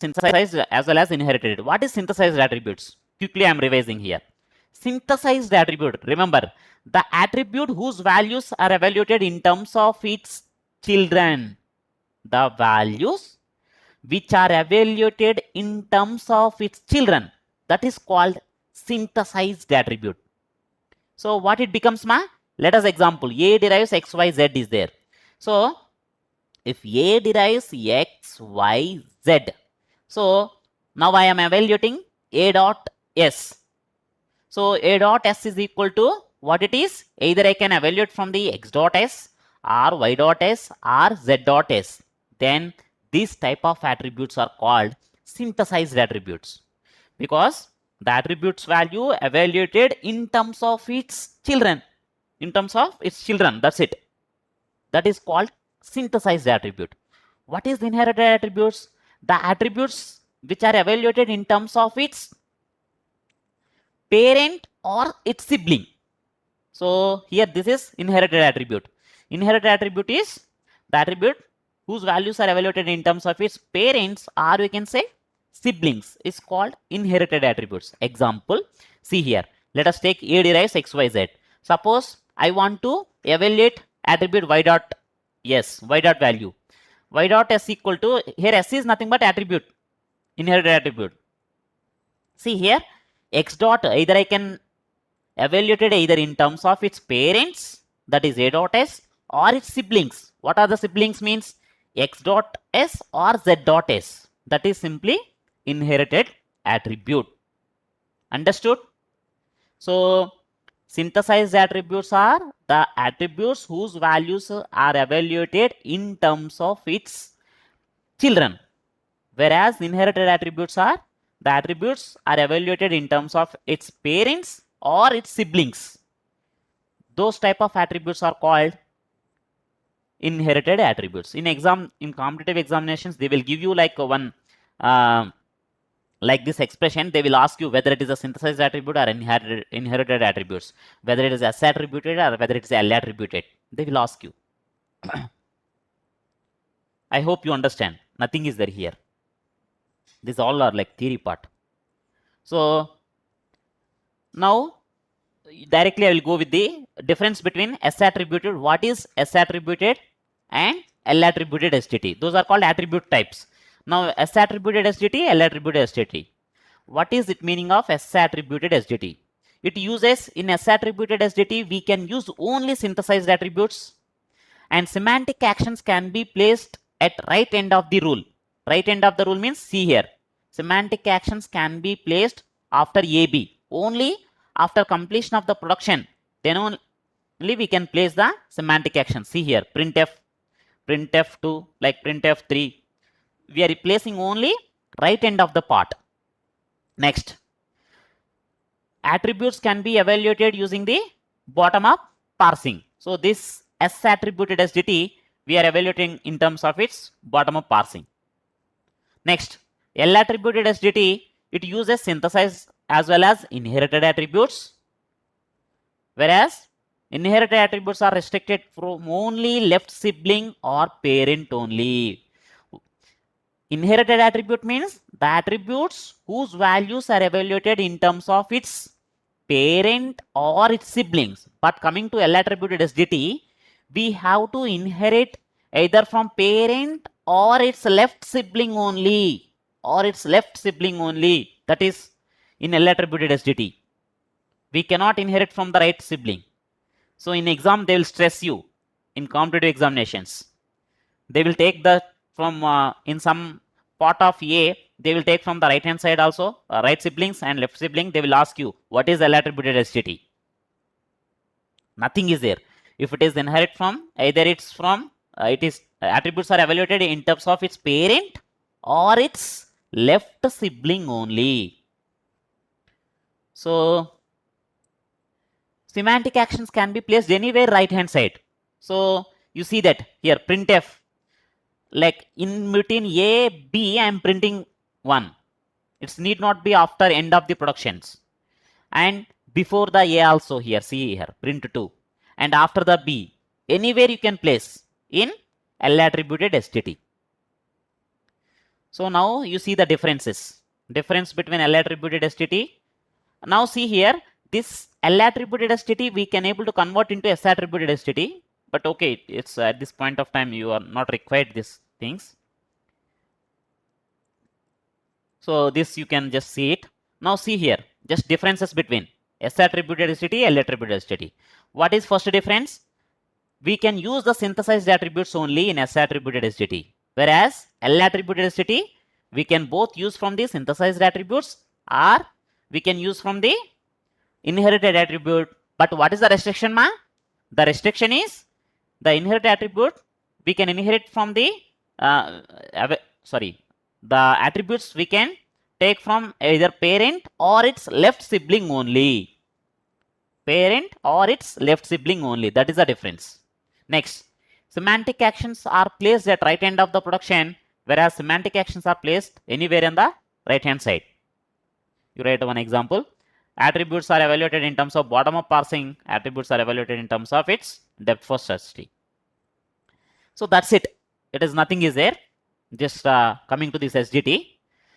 synthesized as well as inherited. What is synthesized attributes? Quickly I am revising here. Synthesized attribute, remember, the attribute whose values are evaluated in terms of its children. The values which are evaluated in terms of its children, that is called synthesized attribute. So what it becomes, ma? Let us example, a derives x, y, z is there. So if a derives x, y, z, so now I am evaluating a dot s. So a dot s is equal to what it is? Either I can evaluate from the x dot s or y dot s or z dot s. Then these type of attributes are called synthesized attributes, because the attributes value evaluated in terms of its children. In terms of its children, that's it. That is called synthesized attribute. What is inherited attributes? The attributes which are evaluated in terms of its parent or its sibling. So here this is inherited attribute. Inherited attribute is the attribute whose values are evaluated in terms of its parents, or we can say siblings, is called inherited attributes. Example, see here. Let us take a derives x, y, z. Suppose I want to evaluate attribute y dot s, y dot value. Y dot s equal to, here s is nothing but attribute, inherited attribute. See here, x dot, either I can evaluate it either in terms of its parents, that is a dot s, or its siblings. What are the siblings means? X dot s or z dot s. That is simply inherited attribute. Understood? So synthesized attributes are the attributes whose values are evaluated in terms of its children, whereas inherited attributes are the attributes are evaluated in terms of its parents or its siblings. Those type of attributes are called inherited attributes. In competitive examinations, they will give you like one like this expression. They will ask you whether it is a synthesized attribute or inherited attributes, whether it is S attributed or whether it is L attributed. They will ask you. I hope you understand. Nothing is there here. These all are like theory part. So now directly I will go with the difference between S attributed. What is S attributed and L attributed STT? Those are called attribute types. Now S attributed STT, L attributed STT. What is it meaning of S attributed STT? It uses, in S attributed STT, we can use only synthesized attributes, and semantic actions can be placed at right end of the rule. Right end of the rule means, see here, semantic actions can be placed after AB. Only after completion of the production, then only we can place the semantic action. See here, printf, printf2, like printf3. We are replacing only right end of the part. Next, attributes can be evaluated using the bottom up parsing. So this S attributed SDT, we are evaluating in terms of its bottom up parsing. Next, L attributed SDT, it uses synthesized as well as inherited attributes, whereas inherited attributes are restricted from only left sibling or parent only. Inherited attribute means the attributes whose values are evaluated in terms of its parent or its siblings. But coming to L attributed SDT, we have to inherit either from parent or its left sibling only, or its left sibling only. That is in L attributed SDT. We cannot inherit from the right sibling. So in exam, they will stress you in competitive examinations. They will take the from in some part of A, they will take from the right hand side also, right siblings and left sibling. They will ask you what is L attributed STT. Nothing is there. If it is inherit from, either it's from it is attributes are evaluated in terms of its parent or its left sibling only. So semantic actions can be placed anywhere right hand side. So you see that here, printf, like in between A, B, I am printing 1. It need not be after end of the productions. And before the A also here, see here, print 2. And after the B, anywhere you can place in L attributed STT. So now you see the differences. Difference between L attributed STT. Now see here, this L attributed STT we can able to convert into S attributed STT. But okay, it's at this point of time you are not required these things. So this you can just see it. Now see here, just differences between S attributed STT, L attributed STT. What is first difference? We can use the synthesized attributes only in S attributed STT. Whereas L attributed STT, we can both use from the synthesized attributes or we can use from the inherited attribute. But what is the restriction, ma? The restriction is the inherited attribute we can inherit from the the attributes we can take from either parent or its left sibling only. Parent or its left sibling only. That is the difference. Next, semantic actions are placed at right end of the production, whereas semantic actions are placed anywhere on the right hand side. You write one example. Attributes are evaluated in terms of bottom up parsing. Attributes are evaluated in terms of its depth first ST. So that's it. It is nothing is there. Just coming to this SGT.